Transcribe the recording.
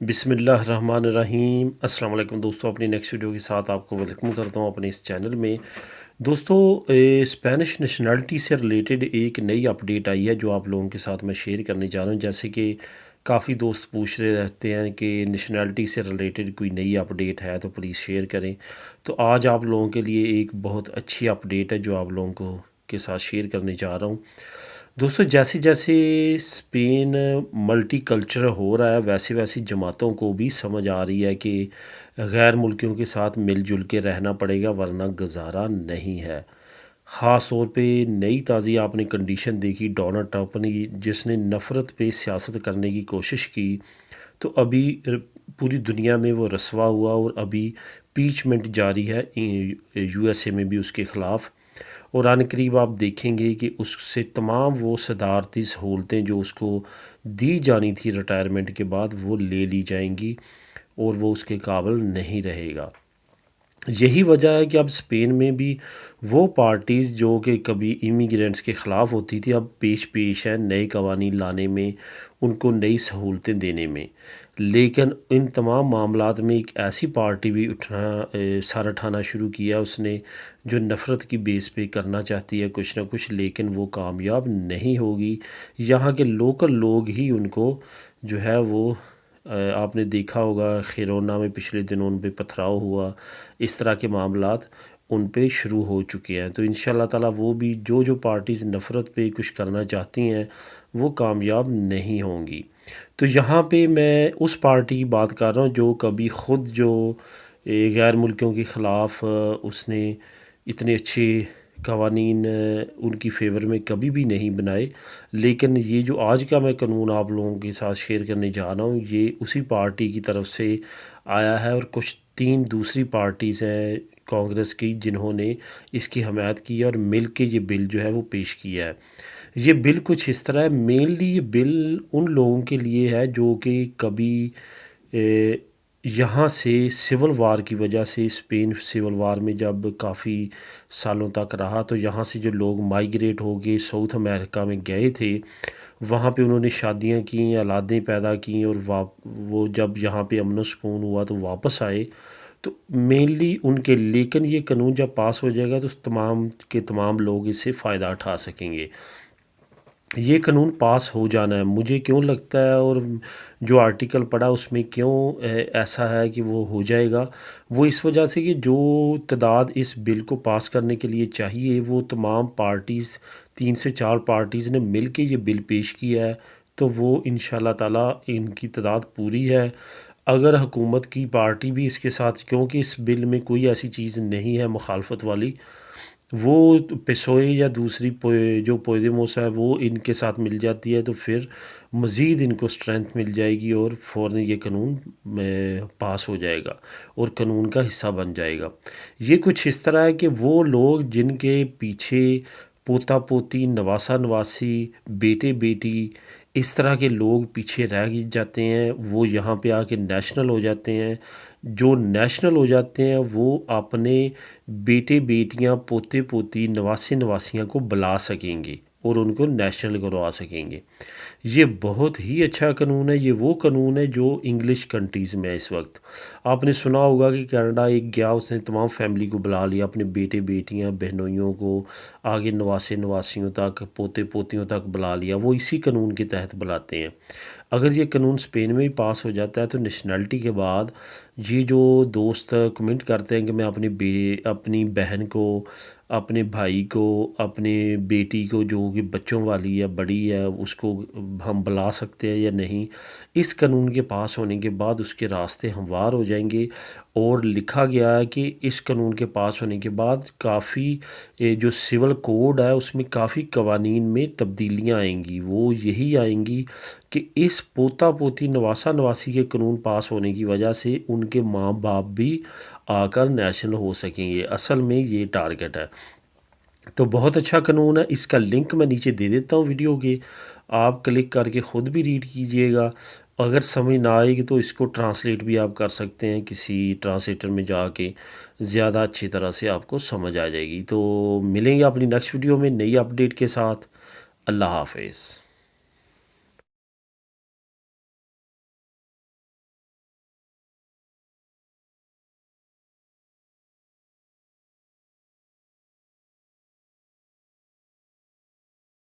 بسم اللہ الرحمن الرحیم۔ السلام علیکم دوستوں، اپنی نیکسٹ ویڈیو کے ساتھ آپ کو ویلکم کرتا ہوں اپنے اس چینل میں۔ دوستوں، اسپینش نیشنلٹی سے ریلیٹڈ ایک نئی اپڈیٹ آئی ہے جو آپ لوگوں کے ساتھ میں شیئر کرنے جا رہا ہوں۔ جیسے کہ کافی دوست پوچھ رہے رہتے ہیں کہ نیشنلٹی سے ریلیٹڈ کوئی نئی اپڈیٹ ہے تو پلیز شیئر کریں، تو آج آپ لوگوں کے لیے ایک بہت اچھی اپڈیٹ ہے جو آپ لوگوں کو کے ساتھ شیئر کرنے جا رہا ہوں۔ دوستو، جیسے جیسے اسپین ملٹی کلچر ہو رہا ہے ویسے ویسے جماعتوں کو بھی سمجھ آ رہی ہے کہ غیر ملکیوں کے ساتھ مل جل کے رہنا پڑے گا ورنہ گزارا نہیں ہے۔ خاص طور پہ نئی تازی آپ نے کنڈیشن دیکھی ڈونلڈ ٹرمپ نے، جس نے نفرت پہ سیاست کرنے کی کوشش کی، تو ابھی پوری دنیا میں وہ رسوا ہوا اور ابھی پیچمنٹ جاری ہے یو ایس اے میں بھی اس کے خلاف، اور آن قریب آپ دیکھیں گے کہ اس سے تمام وہ صدارتی سہولتیں جو اس کو دی جانی تھی ریٹائرمنٹ کے بعد وہ لے لی جائیں گی اور وہ اس کے قابل نہیں رہے گا۔ یہی وجہ ہے کہ اب اسپین میں بھی وہ پارٹیز جو کہ کبھی امیگرینٹس کے خلاف ہوتی تھی اب پیش ہیں نئے قوانین لانے میں، ان کو نئی سہولتیں دینے میں، لیکن ان تمام معاملات میں ایک ایسی پارٹی بھی سر اٹھانا شروع کیا اس نے جو نفرت کی بیس پہ کرنا چاہتی ہے کچھ نہ کچھ، لیکن وہ کامیاب نہیں ہوگی۔ یہاں کے لوکل لوگ ہی ان کو جو ہے وہ آپ نے دیکھا ہوگا خیرونا میں پچھلے دنوں ان پہ پتھراؤ ہوا، اس طرح کے معاملات ان پہ شروع ہو چکے ہیں۔ تو انشاءاللہ تعالیٰ وہ بھی جو پارٹیز نفرت پہ کچھ کرنا چاہتی ہیں وہ کامیاب نہیں ہوں گی۔ تو یہاں پہ میں اس پارٹی کی بات کر رہا ہوں جو کبھی خود جو غیر ملکیوں کے خلاف اس نے اتنے اچھے قوانین ان کی فیور میں کبھی بھی نہیں بنائے، لیکن یہ جو آج کا میں قانون آپ لوگوں کے ساتھ شیئر کرنے جا رہا ہوں یہ اسی پارٹی کی طرف سے آیا ہے، اور کچھ 3 دوسری پارٹیز ہیں کانگریس کی جنہوں نے اس کی حمایت کی ہے اور مل کے یہ بل جو ہے وہ پیش کیا ہے۔ یہ بل کچھ اس طرح ہے، مینلی یہ بل ان لوگوں کے لیے ہے جو کہ کبھی یہاں سے سول وار کی وجہ سے، اسپین سول وار میں جب کافی سالوں تک رہا تو یہاں سے جو لوگ مائیگریٹ ہو کے ساؤتھ امریکہ میں گئے تھے، وہاں پہ انہوں نے شادیاں کیں، اولادیں پیدا کیں، اور وہ جب یہاں پہ امن و سکون ہوا تو واپس آئے، تو مینلی ان کے، لیکن یہ قانون جب پاس ہو جائے گا تو تمام کے تمام لوگ اس سے فائدہ اٹھا سکیں گے۔ یہ قانون پاس ہو جانا ہے، مجھے کیوں لگتا ہے اور جو آرٹیکل پڑھا اس میں کیوں ایسا ہے کہ وہ ہو جائے گا، وہ اس وجہ سے کہ جو تعداد اس بل کو پاس کرنے کے لیے چاہیے وہ تمام پارٹیز 3 سے 4 پارٹیز نے مل کے یہ بل پیش کیا ہے، تو وہ انشاءاللہ تعالیٰ ان کی تعداد پوری ہے۔ اگر حکومت کی پارٹی بھی اس کے ساتھ، کیونکہ اس بل میں کوئی ایسی چیز نہیں ہے مخالفت والی، وہ پیسوئے یا دوسری جو پودیموس ہے وہ ان کے ساتھ مل جاتی ہے تو پھر مزید ان کو سٹرینتھ مل جائے گی اور فوراً یہ قانون پاس ہو جائے گا اور قانون کا حصہ بن جائے گا۔ یہ کچھ اس طرح ہے کہ وہ لوگ جن کے پیچھے پوتا پوتی، نواسا نواسی، بیٹے بیٹی، اس طرح کے لوگ پیچھے رہ جاتے ہیں، وہ یہاں پہ آ کے نیشنل ہو جاتے ہیں۔ جو نیشنل ہو جاتے ہیں وہ اپنے بیٹے بیٹیاں، پوتے پوتی، نواسے نواسیاں کو بلا سکیں گے اور ان کو نیشنل کروا سکیں گے۔ یہ بہت ہی اچھا قانون ہے، یہ وہ قانون ہے جو انگلش کنٹریز میں ہے اس وقت۔ آپ نے سنا ہوگا کہ کینیڈا ایک گیا، اس نے تمام فیملی کو بلا لیا، اپنے بیٹے بیٹیاں، بہنوئیوں کو، آگے نواسے نواسیوں تک، پوتے پوتیوں تک بلا لیا، وہ اسی قانون کے تحت بلاتے ہیں۔ اگر یہ قانون اسپین میں بھی پاس ہو جاتا ہے تو نیشنلٹی کے بعد یہ جو دوست کمنٹ کرتے ہیں کہ میں اپنی بہن کو، اپنے بھائی کو، اپنے بیٹی کو جو کہ بچوں والی ہے، بڑی ہے، اس کو ہم بلا سکتے ہیں یا نہیں، اس قانون کے پاس ہونے کے بعد اس کے راستے ہموار ہو جائیں گے۔ اور لکھا گیا ہے کہ اس قانون کے پاس ہونے کے بعد کافی جو سول کوڈ ہے اس میں کافی قوانین میں تبدیلیاں آئیں گی، وہ یہی آئیں گی کہ اس پوتا پوتی، نواسا نواسی کے قانون پاس ہونے کی وجہ سے ان کے ماں باپ بھی آ کر نیشنل ہو سکیں گے۔ اصل میں یہ ٹارگٹ ہے، تو بہت اچھا قانون ہے۔ اس کا لنک میں نیچے دے دیتا ہوں ویڈیو کے، آپ کلک کر کے خود بھی ریڈ کیجئے گا۔ اگر سمجھ نہ آئے گی تو اس کو ٹرانسلیٹ بھی آپ کر سکتے ہیں کسی ٹرانسلیٹر میں جا کے، زیادہ اچھی طرح سے آپ کو سمجھ آ جائے گی۔ تو ملیں گے اپنی نیکسٹ ویڈیو میں نئی اپڈیٹ کے ساتھ۔ اللہ حافظ۔